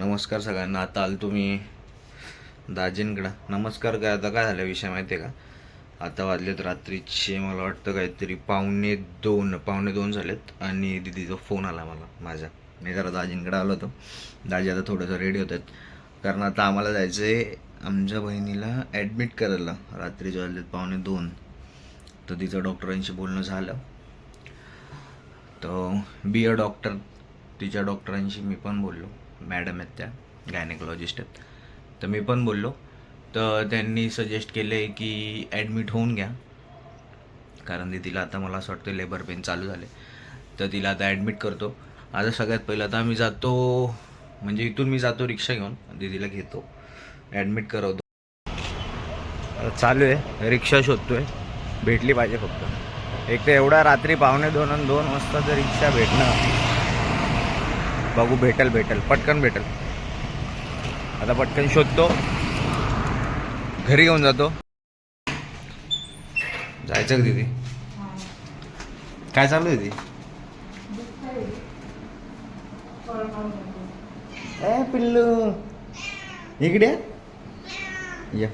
नमस्कार सगळ्यांना. आता आलो तुम्ही दाजींकडं. नमस्कार काय, आता काय झालं विषय माहिती आहे का? आता वाजलेत रात्रीचे मला वाटतं काहीतरी पावणे दोन झालेत आणि दिदीचा फोन आला माझ्या. मी जरा दाजींकडे आलो होतो. दाजी आता थोडंसं रेडी होत आहेत, कारण आता आम्हाला जायचं आहे आमच्या बहिणीला ॲडमिट करायला. रात्रीचे वाजलेत पावणे दोन. तर तिचं डॉक्टरांशी बोलणं झालं. तर बी डॉक्टर, तिच्या डॉक्टरांशी मी पण बोललो. मॅडम आहेत त्या, गायनेकोलॉजिस्ट आहेत. तर मी पण बोललो. तर त्यांनी सजेस्ट केलं आहे की ॲडमिट होऊन घ्या, कारण तिला आता मला असं वाटतं लेबर पेन चालू झाले. तर तिला आता ॲडमिट करतो. आता सगळ्यात पहिलं आता आम्ही जातो, म्हणजे इथून मी जातो रिक्षा घेऊन, दीदीला घेतो, ॲडमिट करवतो. चालू आहे, रिक्षा शोधतोय, भेटली पाहिजे फक्त. एक तर एवढा रात्री पावणे दोन आणि 2 वाजता जर रिक्षा भेटणं, बघू भेटेल पटकन भेटेल. आता पटकन शोधतो, घरी घेऊन जातो. जायचं का दीदी? काय चालू आहे ती? ए पिल्लू इकडे या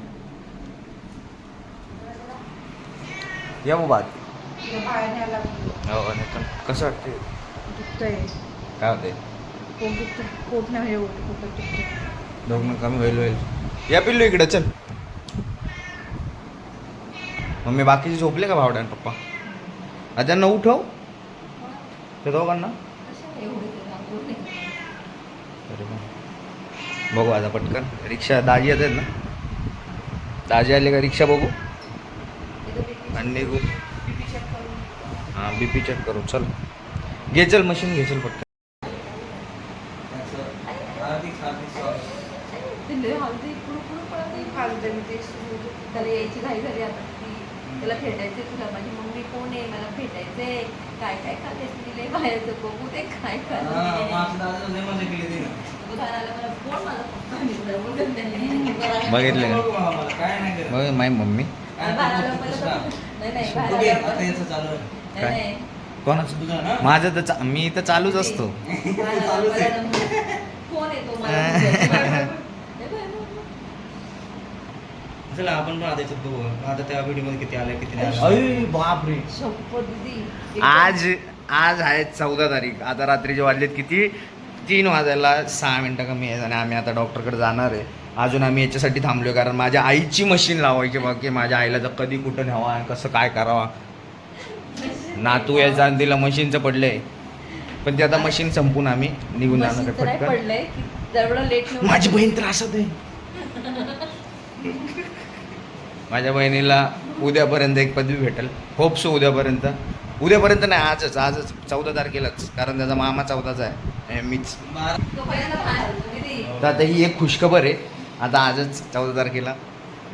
या बात. हो, कसं वाटते? काय होते? दोघं कमी होईल. या पिल्लू इकडे चल. मम्मी बाकीचे झोपले का भावड्यान पप्पा? त्यांना उठव ते दोघांना. बघू आता पटकन रिक्षा. दाजी येतात ना, दाजी आले का रिक्षा बघू आणि निघू. हां, BP चेक करू. चल घे, चल मशीन घे, चल पटकन. त्याला यायची घाई झाली आता, त्याला भेटायचे. तुला माझी मम्मी कोण आहे, मला भेटायचंय, काय काय खातेस तिले बाहेरचं बघू ते काय खाते. बघितलं बघ माय मम्मी. काय कोणाचं? माझं तर मी तर चालूच असतो. कोण येतो आपण पण आता त्या व्हिडिओमध्ये किती आले किती नाही. बापरे, आज आहे 14 तारीख. आता रात्रीचे वाजलेत किती? 3 वाजायला 6 मिनटं कमी आहेत आणि आम्ही आता डॉक्टरकडे जाणार आहे. अजून आम्ही याच्यासाठी थांबलो कारण माझ्या आईची मशीन लावायची बाकी. माझ्या आईला तर कधी कुठं न्यावा आणि कसं काय करावा. नातू यायचा आणि तिला मशीनचं पडलंय, पण ते आता मशीन संपून आम्ही निघून जाणार पटकन. माझी बहीण त्रासात आहे. माझ्या बहिणीला उद्यापर्यंत एक पदवी भेटेल, होप्सो. उद्यापर्यंत नाही, आजच 14 तारखेलाच, कारण त्याचा मामा 14चा आहे, मीच. तर आता ही एक खुशखबर आहे. आता आजच 14 तारखेला.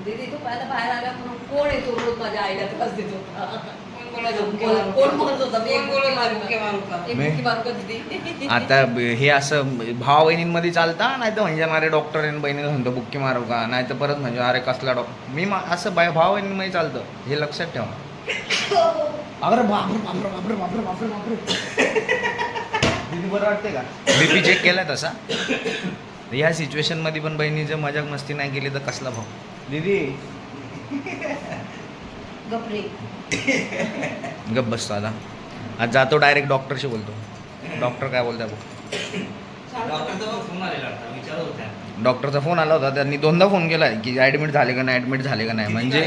दीदी तू पहिला बाहेर आला म्हणून कोण येतो रोज माझ्या आईला त्रास देतो. आता हे असं भाव बहिणींमध्ये चालता, नाही तर म्हणजे माझे डॉक्टर आहे बहिणीला म्हणतो बुक्की मारू का, नाही तर परत म्हणजे अरे कसला डॉक्टर. मी असं भाव बहिणींमध्ये चालतं, हे लक्षात ठेवा. अरे बापरे बापरे बापरे बापरे बापरे बापरे. दीदी बरं वाटते का? BP चेक केलाय तसा. ह्या सिच्युएशनमध्ये पण बहिणीचं मजाक मस्ती नाही केली तर कसला भाव. दीदी गप बसतो आता. आज जातो डायरेक्ट डॉक्टरशी बोलतो. डॉक्टर काय बोलता बघ. डॉक्टरचा फोन आला होता, त्यांनी 2दा फोन केला की ॲडमिट झाले का नाही. म्हणजे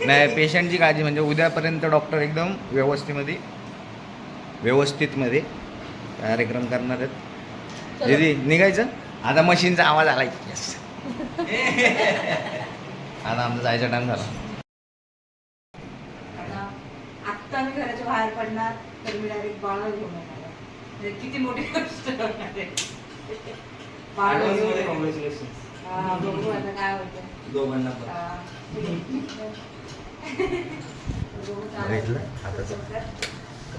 नाही, पेशंटची काळजी म्हणजे उद्यापर्यंत डॉक्टर एकदम व्यवस्थितमध्ये कार्यक्रम करणार आहेत. दीदी निघायचं आता. मशीनचा आवाज आला. यस. आता आमचा जायचा टाइम झाला. आता मी घराच्या बाहेर पडणार तर मी डायरेक्ट बाळ घेऊन येणार. किती मोठी गोष्ट बाळ बघू आता काय होतं दोघांना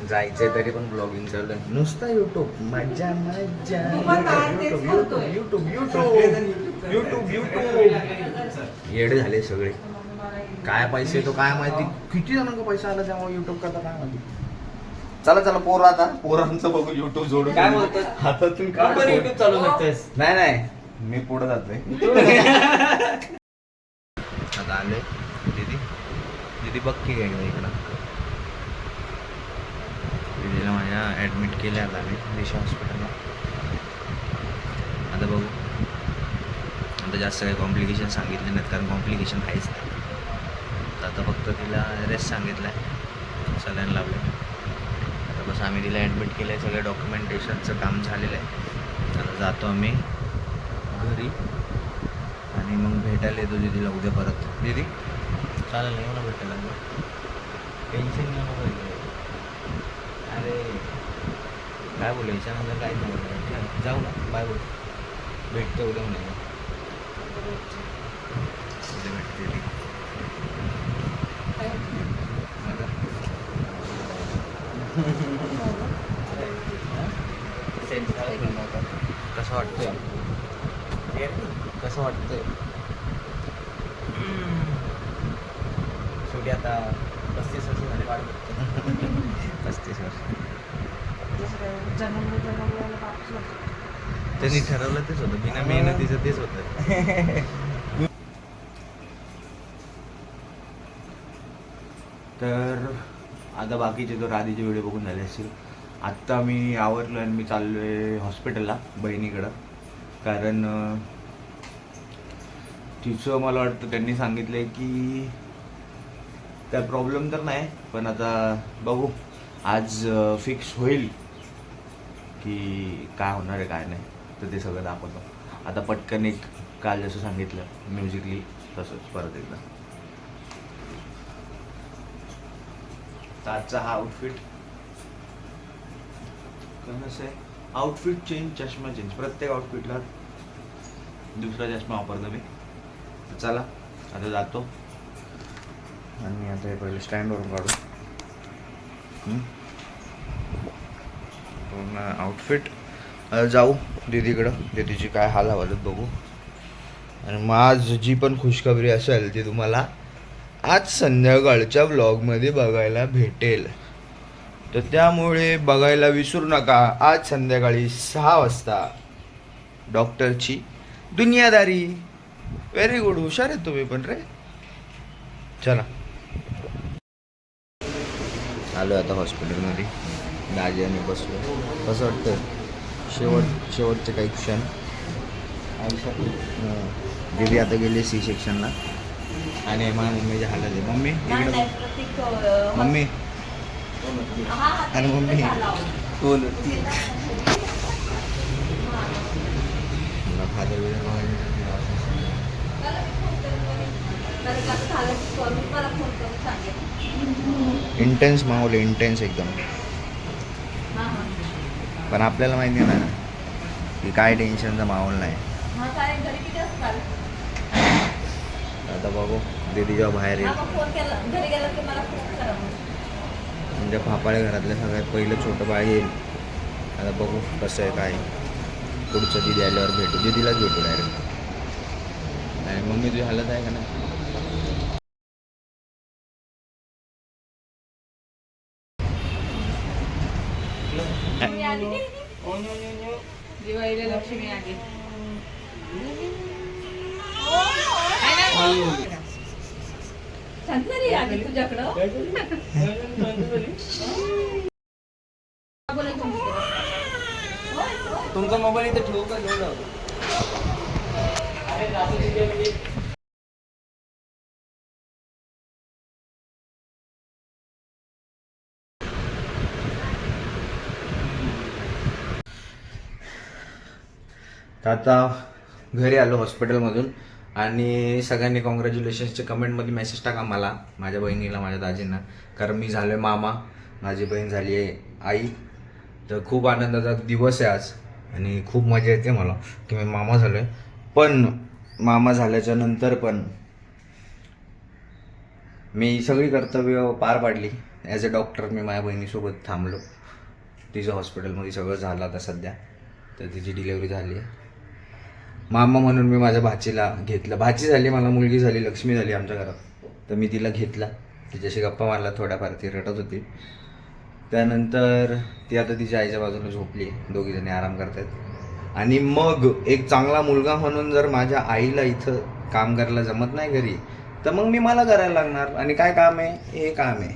जायचंय तरी पण ब्लॉगिंग चालू आहे नुसतं. युट्यूब मजा युट्यूब येडे झाले सगळे. काय पैसे तो काय माहिती, किती जणांना पैसा आला त्यामुळे युट्यूब करता काय माहिती. चला चला पोर आता पोरांचं बघू युट्यूब जोडून काय बोलतोय? हातातून तू पण युट्यूब चालू हो. शकतेस. नाही नाही मी पुढे जातोय आता आले दीदी दीदी बघ की काय इकडं दीदीला माझ्या ॲडमिट केलं आता मी दिशा हॉस्पिटलला. आता बघू आता जास्त काही कॉम्प्लिकेशन सांगितले नाहीत कारण कॉम्प्लिकेशन काहीच नाही. तर आता फक्त तिला रेस्ट सांगितलं आहे सलाईन लावलं. आता बस आम्ही तिला ॲडमिट केलं आहे सगळं डॉक्युमेंटेशनचं काम झालेलं आहे. आता जातो आम्ही घरी आणि मग भेटायला येतो दीदीला उद्या परत. दीदी चालेल येऊ ना भेटायला टेन्शन घेऊ नको. अरे काय बोलू याच्यानंतर काय नाही बोलू जाऊ ना बाय बोल भेटतो उद्या म्हणे उद्या भेटते ती. कसं वाटतंय कसं वाटतंय शेवटी आता 35 वर्ष झाली वाढ बघतो. 35 वर्ष त्यांनी ठरवलं तेच होतं बिना मेहनतीचं तेच होतं. तर आता बाकीचे तो राधीचे व्हिडिओ बघून झाले असतील. आत्ता मी आवरलो आणि मी चाललो आहे हॉस्पिटलला बहिणीकडं कारण तिचं मला वाटतं त्यांनी सांगितलं आहे की काय प्रॉब्लेम तर नाही पण आता बघू आज फिक्स होईल की काय होणार आहे काय नाही तर ते सगळं दाखवतो. आता पटकन एक काल जसं सांगितलं म्युझिकली तसंच परत एकदा. आजचा हा आउटफिट कसं आहे आउटफिट चेंज चष्मा चेंज प्रत्येक आउटफिटला दुसरा चष्मा वापरतो मी. चला आता जातो आणि आता हे पहिले स्टँडवरून काढू पूर्ण आउटफिट. जाऊ दीदीकडं दीदीची काय हाल हवालत बघू आणि मग आज जी पण खुशखबरी असेल ती तुम्हाला आज संध्याकाळच्या व्लॉगमध्ये बघायला भेटेल. तर त्यामुळे बघायला विसरू नका. आज संध्याकाळी 6 वाजता डॉक्टरची दुनियादारी. व्हेरी गुड हुशार आहे तुम्ही पण रे. चला आलो आता हॉस्पिटलमध्ये दाजी आणि बसलो. कसं वाटतं शेवटचे काही क्षण. दीदी आता गेली C सेक्शनला आणि माझ्या मम्मीच्या हालत आहे. मम्मी इकडं मम्मी अरे मम्मी कोण फादर इंटेन्स माहोल आहे इंटेन्स एकदम. पण आपल्याला माहिती ना की काय टेन्शनचा माहोल नाही. आता बघू दीदी जेव्हा बाहेर येईल म्हणजे पापाळे घरातल्या सगळ्यात पहिलं छोटं बाळ येईल. आता बघू कसं आहे काय पुढचं दीदी आल्यावर भेटू दीदीलाच भेटू डायरेक्ट. आणि मम्मी तुझी हालत आहे का ना. दिवाळीला लक्ष्मी आली. संतरी आली तुझ्याकडं. तुमचा मोबाईल इथे ठेवू का घेऊन जाऊ. तर आता घरी आलो हॉस्पिटलमधून आणि सगळ्यांनी कॉंग्रॅच्युलेशन्सचे कमेंटमध्ये मेसेज टाका मला माझ्या बहिणीला माझ्या दाजींना कारण मी झालो आहे मामा माझी बहीण झाली आहे आई. तर खूप आनंदाचा दिवस आहे आज आणि खूप मजा येते मला की मी मामा झालो आहे. पण मामा झाल्याच्या नंतर पण मी सगळी कर्तव्य पार पाडली. ॲज अ डॉक्टर मी माझ्या बहिणीसोबत थांबलो. तिचं हॉस्पिटलमध्ये सगळं झालं आता सध्या. तर तिची डिलेवरी झाली आहे. मामा म्हणून मी माझ्या भाचीला घेतलं. भाची झाली मला मुलगी झाली लक्ष्मी झाली आमच्या घरात. तर मी तिला घेतला तिच्याशी गप्पा मारला थोड्याफार ती रडत होती. त्यानंतर ती आता तिच्या आईच्या बाजूने झोपली, दोघी जणी आराम करतायत. आणि मग एक चांगला मुलगा म्हणून जर माझ्या आईला इथं काम करायला जमत नाही घरी, तर मग मला करायला लागणार. आणि काय काम आहे? हे काम आहे,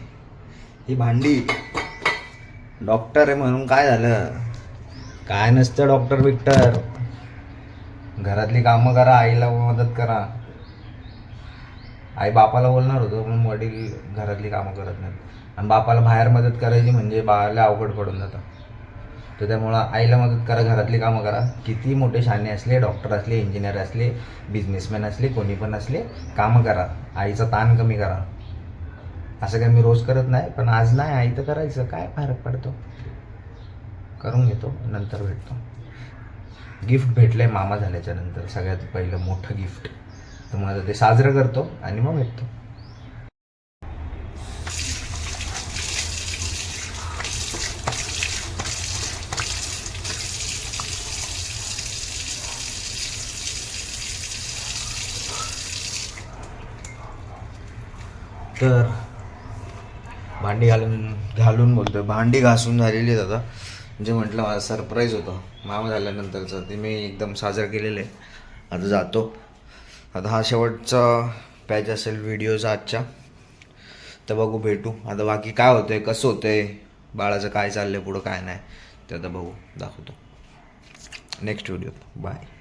ही भांडी. डॉक्टर आहे म्हणून काय झालं? काय नसतं डॉक्टर बिक्टर. घरातली कामं करा, आईला मदत करा. आई बापाला बोलणार होतो पण वडील घरातली कामं करत नाहीत, आणि बापाला बाहेर मदत करायची म्हणजे बाळाला अवघड पडून जातं. तर त्यामुळं आईला मदत करा, घरातली कामं करा. किती मोठे शाणे असले, डॉक्टर असले, इंजिनियर असले, बिझनेसमॅन असले, कोणी पण असले, कामं करा. आईचा ताण कमी करा. असं काय मी रोज करत नाही, पण आज नाही आई तर करायचं. काय फरक पडतो? करून घेतो, नंतर भेटतो. गिफ्ट भेटलंय मामा झाल्याच्या नंतर, सगळ्यात पहिलं मोठं गिफ्ट. तर माझं ते साजरं करतो आणि मग भेटतो. तर भांडी घालून बोलतोय, भांडी घासून झालेली आहेत आता. म्हणजे म्हटलं माझा सरप्राईज होतं मामा झाल्यानंतरचं, ते मी एकदम साजरं केलेलं आहे. आता जातो. आता हा शेवटचा पॅच असेल व्हिडिओचा आजच्या, तर बघू, भेटू. आता बाकी काय होतंय, कसं होतंय, बाळाचं काय चाललंय पुढं काय नाही, ते आता बघू, दाखवतो नेक्स्ट व्हिडिओ. बाय.